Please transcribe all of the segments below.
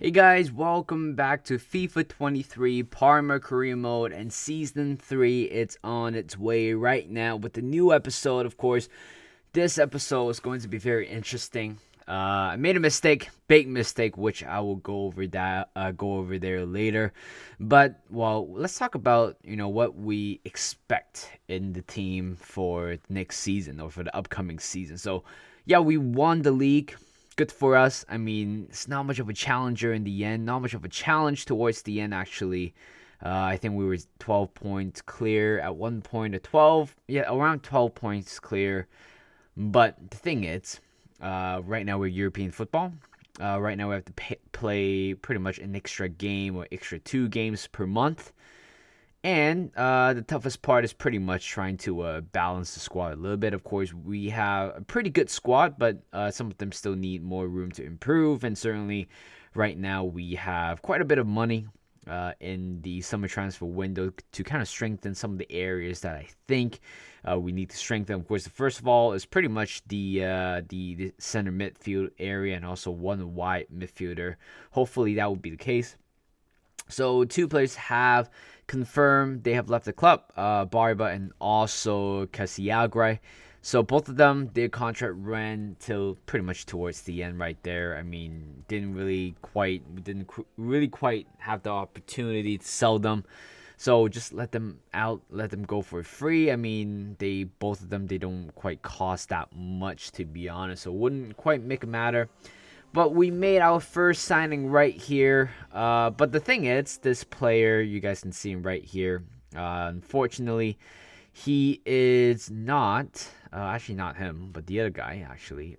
Hey guys, welcome back to FIFA 23 Parma Career Mode and Season 3. It's on its way right now with the new episode, of course. This episode is going to be very interesting. I made a mistake, big mistake, which I will go over there later. But well, let's talk about what we expect in the team for next season or for the upcoming season. So, yeah, we won the league. Good for us. I mean, it's not much of a challenger in the end, not much of a challenge towards the end, actually. I think we were 12 points clear at one point, or 12, yeah, around 12 points clear. But the thing is, right now we're European football. Right now we have to play pretty much an extra game or extra 2 games per month. And the toughest part is pretty much trying to balance the squad a little bit. Of course, we have a pretty good squad, but some of them still need more room to improve. And certainly, right now, we have quite a bit of money in the summer transfer window to kind of strengthen some of the areas that I think we need to strengthen. Of course, the first of all is pretty much the center midfield area and also one wide midfielder. Hopefully, that will be the case. So 2 players have confirmed they have left the club, Barba and also Casiagre. So both of them, their contract ran till pretty much towards the end right there. I mean, didn't really quite have the opportunity to sell them. So just let them out, let them go for free. I mean, both of them they don't quite cost that much to be honest. So it wouldn't quite make a matter. But we made our first signing right here. But the thing is, this player, you guys can see him right here. Unfortunately, he is not, actually not him, but the other guy, actually.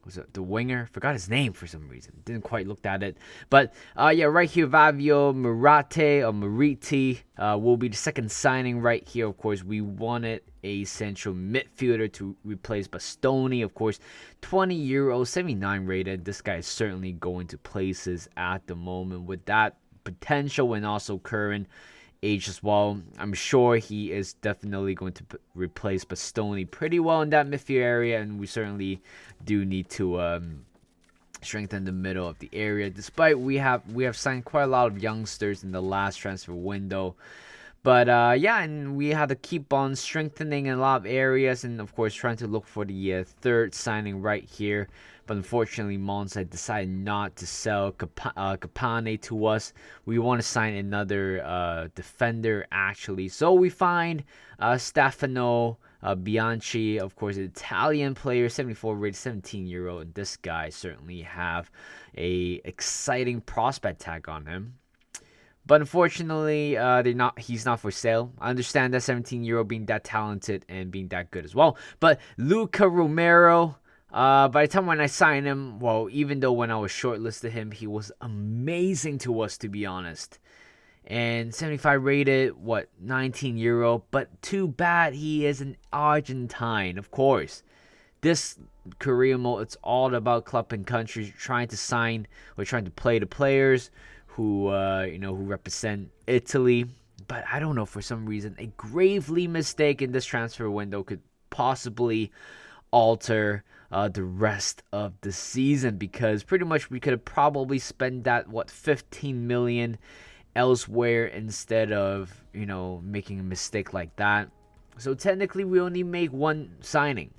Was it the winger? Forgot his name for some reason. Didn't quite look at it. But yeah, right here, Vavio Murate or Mariti will be the second signing right here. Of course, we wanted a central midfielder to replace Bastoni. Of course, 20 euro, 79 rated. This guy is certainly going to places at the moment with that potential and also current age as well. I'm sure he is definitely going to replace Bastoni pretty well in that midfield area, and we certainly do need to strengthen the middle of the area. Despite we have signed quite a lot of youngsters in the last transfer window. But yeah, and we had to keep on strengthening in a lot of areas, and of course trying to look for the third signing right here. But unfortunately, Monza decided not to sell Capane to us. We want to sign another defender, actually. So we find Stefano Bianchi, of course, an Italian player, 74 rated, 17 euro. And this guy certainly have a exciting prospect tag on him. But unfortunately, he's not for sale. I understand that 17-year-old being that talented and being that good as well. But Luca Romero, by the time when I signed him, well, even though when I was shortlisted him, he was amazing to us, to be honest. And 75 rated, 19 euro. But too bad he is an Argentine, of course. This career mode, it's all about club and country trying to sign or trying to play the players who represent Italy. But I don't know, for some reason, a gravely mistake in this transfer window could possibly alter the rest of the season, because pretty much we could have probably spent that 15 million elsewhere instead of making a mistake like that. So technically we only make one signing.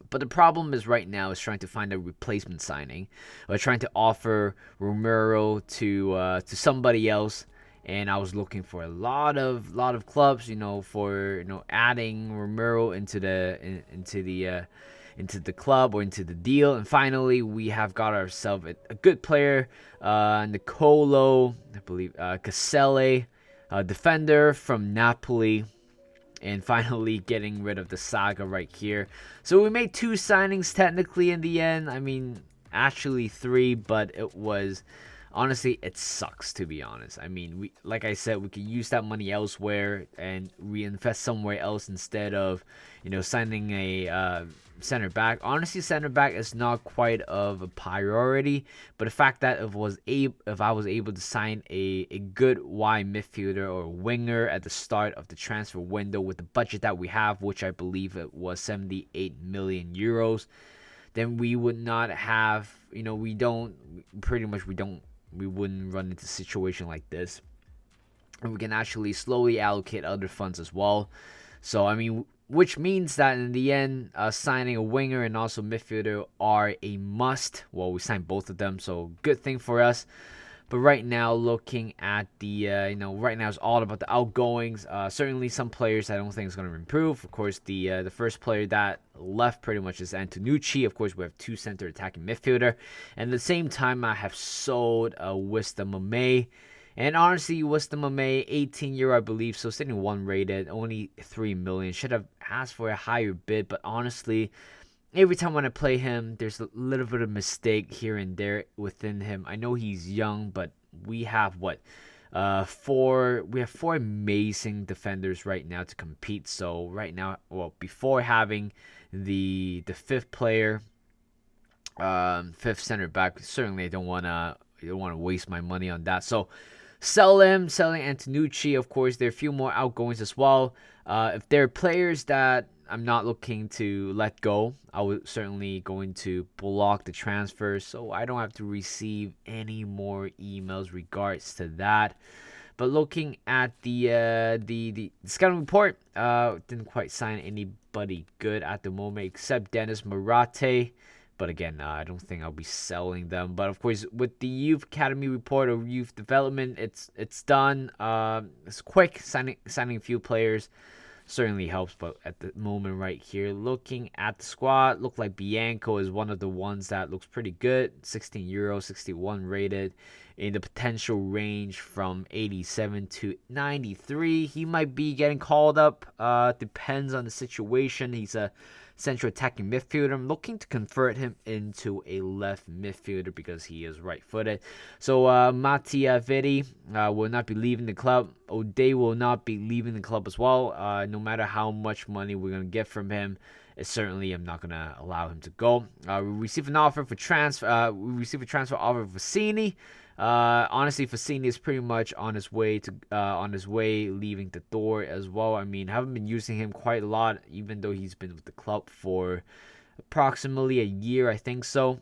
But the problem is right now is trying to find a replacement signing, or trying to offer Romero to somebody else. And I was looking for a lot of clubs, for adding Romero into the club or into the deal. And finally, we have got ourselves a good player, Nicolo, I believe, Caselle, defender from Napoli. And finally getting rid of the saga right here. So we made 2 signings technically in the end. I mean, actually 3, but it was honestly, it sucks, to be honest. I mean, like I said, we could use that money elsewhere and reinvest somewhere else instead of signing a center back. Honestly, center back is not quite of a priority, but the fact that if I was able to sign a good wide midfielder or winger at the start of the transfer window with the budget that we have, which I believe it was 78 million euros, then we would not have, we don't, pretty much we wouldn't run into a situation like this. And we can actually slowly allocate other funds as well. So, I mean, which means that in the end, signing a winger and also midfielder are a must. Well, we signed both of them, so good thing for us. But right now, looking at the, right now it's all about the outgoings. Certainly, some players I don't think is going to improve. Of course, the first player that left pretty much is Antonucci. Of course, we have two center attacking midfielder. And at the same time, I have sold Wisdom Mame. And honestly, Wisdom Mame, 18 euro, I believe, so sitting 1 rated, only 3 million. Should have asked for a higher bid, but honestly, every time when I play him, there's a little bit of mistake here and there within him. I know he's young, but we have four amazing defenders right now to compete. So right now, well, before having the fifth player, fifth center back, certainly I don't wanna waste my money on that. So selling Antonucci. Of course, there are a few more outgoings as well. If there are players that I'm not looking to let go, I would certainly going to block the transfers so I don't have to receive any more emails regards to that. But looking at the scouting report, didn't quite sign anybody good at the moment except Dennis Marate. But again, I don't think I'll be selling them. But of course, with the youth academy report or youth development, it's done. It's quick. Signing a few players certainly helps. But at the moment right here, looking at the squad, look like Bianco is one of the ones that looks pretty good. 16 euro, 61 rated, in the potential range from 87 to 93. He might be getting called up. Depends on the situation. He's a central attacking midfielder. I'm looking to convert him into a left midfielder because he is right-footed. So Mattia Vitti will not be leaving the club. O'Day will not be leaving the club as well. No matter how much money we're going to get from him, certainly I'm not going to allow him to go. We received an offer for transfer. We received a transfer offer for Fassini. Honestly, Fassini is pretty much on his way leaving the door as well. I mean, haven't been using him quite a lot, even though he's been with the club for approximately a year, I think so.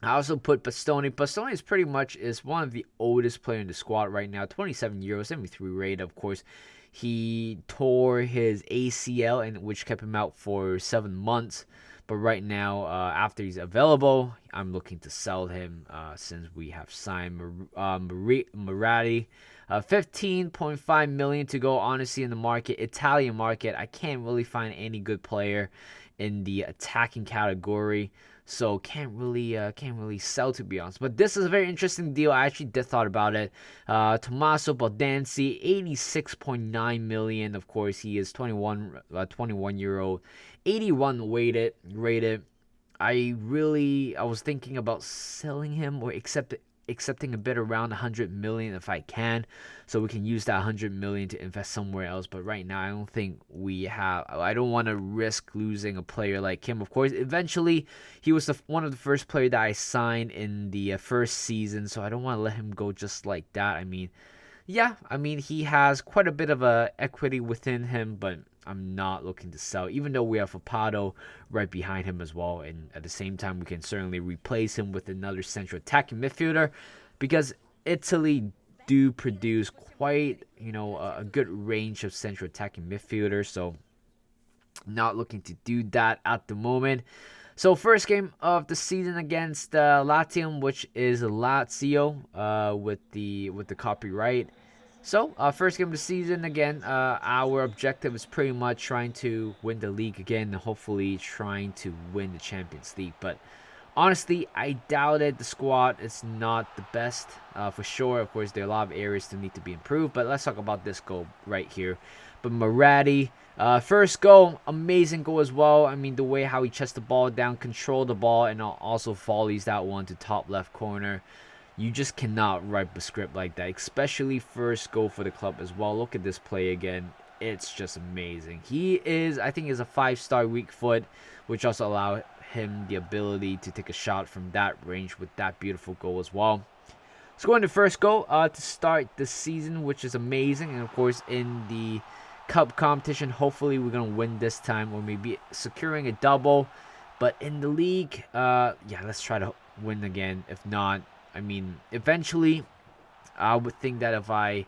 I also put Bastoni. Bastoni is pretty much one of the oldest player in the squad right now. 27 euros, 73 rate. Of course, he tore his ACL, and which kept him out for 7 months. But right now, after he's available, I'm looking to sell him since we have signed Maratti. 15.5 million to go. Honestly, in the market, Italian market, I can't really find any good player in the attacking category. So can't really sell, to be honest. But this is a very interesting deal. I actually did thought about it. Tommaso Baldanzi, 86.9 million. Of course, he is 21 year old, 81 rated. I was thinking about selling him or accepting a bid around 100 million if I can, so we can use that 100 million to invest somewhere else. But right now, I don't want to risk losing a player like him. Of course, eventually he was one of the first players that I signed in the first season, so I don't want to let him go just like that. I mean, he has quite a bit of equity within him, but I'm not looking to sell, even though we have Fapado right behind him as well. And at the same time, we can certainly replace him with another central attacking midfielder, because Italy do produce quite, a good range of central attacking midfielders. So not looking to do that at the moment. So first game of the season against Latium, which is Lazio, with the copyright. So, first game of the season, again, our objective is pretty much trying to win the league again and hopefully trying to win the Champions League. But honestly, I doubted the squad is not the best, for sure. Of course, there are a lot of areas that need to be improved, but let's talk about this goal right here. But Maratti, first goal, amazing goal as well. I mean, the way how he chests the ball down, control the ball, and also volleys that one to top left corner. You just cannot write a script like that, especially first goal for the club as well. Look at this play again. It's just amazing. I think he's a 5-star weak foot, which also allows him the ability to take a shot from that range with that beautiful goal as well. Scoring the first goal to start the season, which is amazing. And, of course, in the cup competition, hopefully we're going to win this time, or maybe securing a double. But in the league, yeah, let's try to win again. If not, I mean, eventually, I would think that if I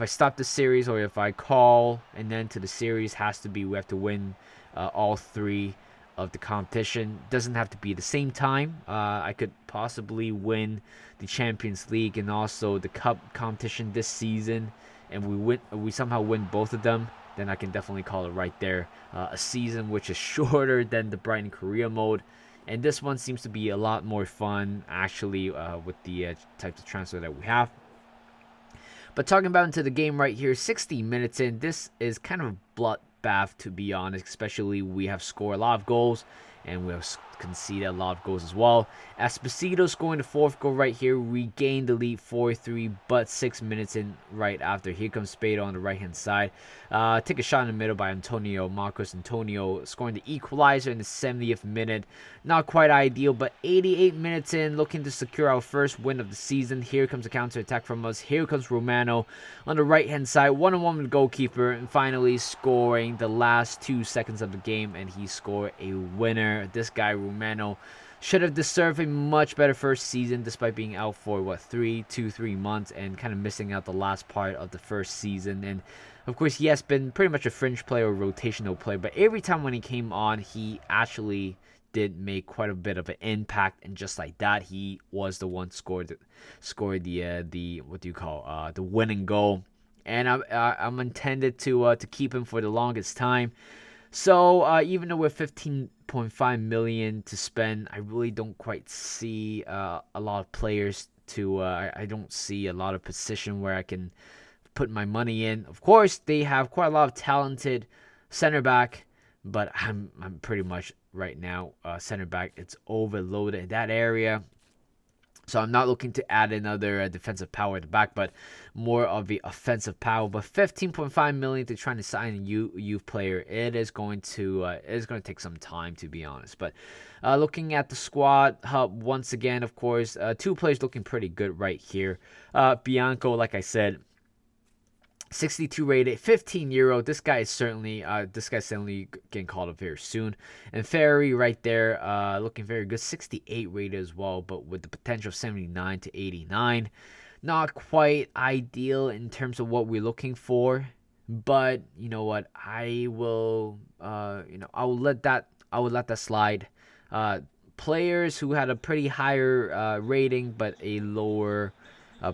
stop the series or if I call and then to the series has to be we have to win all three of the competition. Doesn't have to be the same time. I could possibly win the Champions League and also the Cup competition this season, and we somehow win both of them. Then I can definitely call it right there. A season which is shorter than the Brighton Korea mode. And this one seems to be a lot more fun, actually, with the types of transfer that we have. But talking about into the game right here, 60 minutes in, this is kind of a bloodbath, to be honest. Especially we have scored a lot of goals, and we have conceded a lot of goals as well. Esposito scoring the fourth goal right here. We gained the lead 4-3, but 6 minutes in right after. Here comes Spado on the right-hand side. Take a shot in the middle by Marcos Antonio, scoring the equalizer in the 70th minute. Not quite ideal, but 88 minutes in, looking to secure our first win of the season. Here comes a counter-attack from us. Here comes Romano on the right-hand side, one-on-one with the goalkeeper, and finally scoring the last 2 seconds of the game, and he scored a winner. This guy, Romano, should have deserved a much better first season despite being out for 3 months and kind of missing out the last part of the first season. And of course he has been pretty much a fringe player or rotational player, but every time when he came on he actually did make quite a bit of an impact, and just like that he was the one scored the what do you call the winning goal. And I'm intended to keep him for the longest time. So even though we're 15.5 million to spend, I really don't quite see a lot of players to. I don't see a lot of position where I can put my money in. Of course, they have quite a lot of talented center back, but I'm pretty much right now center back. It's overloaded in that area. So I'm not looking to add another defensive power at the back, but more of the offensive power. But 15.5 million to try to sign a youth player, it is going to take some time, to be honest. But looking at the squad hub once again, of course, 2 players looking pretty good right here. Bianco, like I said, 62 rated, 15 euro. This guy is certainly getting called up very soon. And Ferry right there, looking very good, 68 rated as well, but with the potential of 79 to 89. Not quite ideal in terms of what we're looking for, but you know what? I will let that slide. Players who had a pretty higher rating but a lower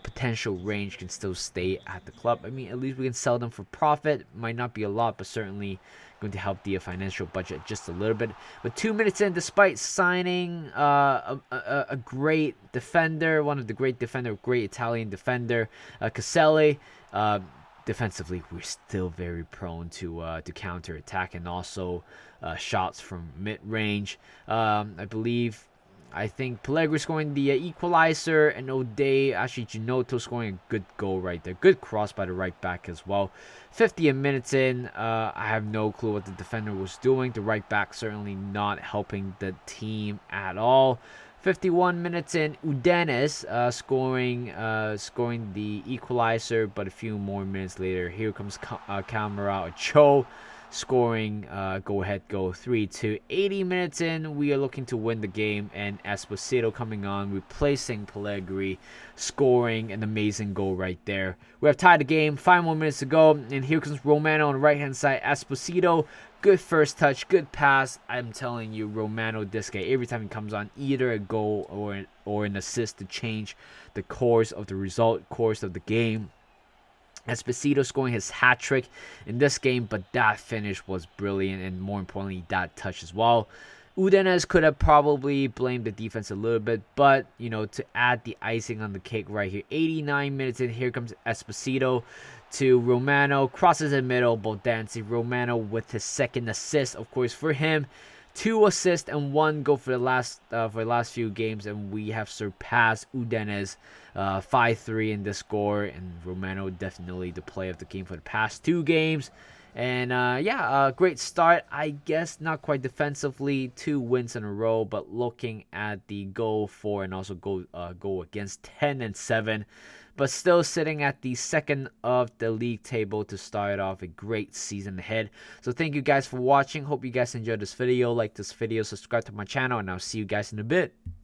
potential range can still stay at the club. I mean, at least we can sell them for profit. Might not be a lot, but certainly going to help the financial budget just a little bit. But 2 minutes in, despite signing a great defender, one of the great Italian defender, Caselli, defensively we're still very prone to counter attack and also shots from mid range. I think Pellegrini scoring the equalizer, and O'Day, actually Ginotto scoring a good goal right there. Good cross by the right back as well. 50 minutes in, I have no clue what the defender was doing. The right back certainly not helping the team at all. 51 minutes in, Udinese scoring the equalizer, but a few more minutes later, here comes Camara Ocho scoring go-ahead goal 3-2. 80 minutes in, we are looking to win the game, and Esposito coming on, replacing Pellegrini, scoring an amazing goal right there. We have tied the game, 5 more minutes to go, and here comes Romano on the right-hand side. Esposito, good first touch, good pass. I'm telling you, Romano, this guy, every time he comes on, either a goal or an assist to change the course of the game. Esposito scoring his hat-trick in this game, but that finish was brilliant, and more importantly, that touch as well. Udinese could have probably blamed the defense a little bit, but, to add the icing on the cake right here, 89 minutes in, here comes Esposito to Romano, crosses in the middle, Boldanzi, Romano with his second assist, of course, for him. 2 assists and 1 goal for the last few games, and we have surpassed Udinese 5-3 in this score, and Romano definitely the play of the game for the past 2 games. And great start, I guess. Not quite defensively, 2 wins in a row, but looking at the goal for and also goal against, 10-7. but still sitting at the second of the league table to start off a great season ahead. So thank you guys for watching. Hope you guys enjoyed this video. Like this video, subscribe to my channel, and I'll see you guys in a bit.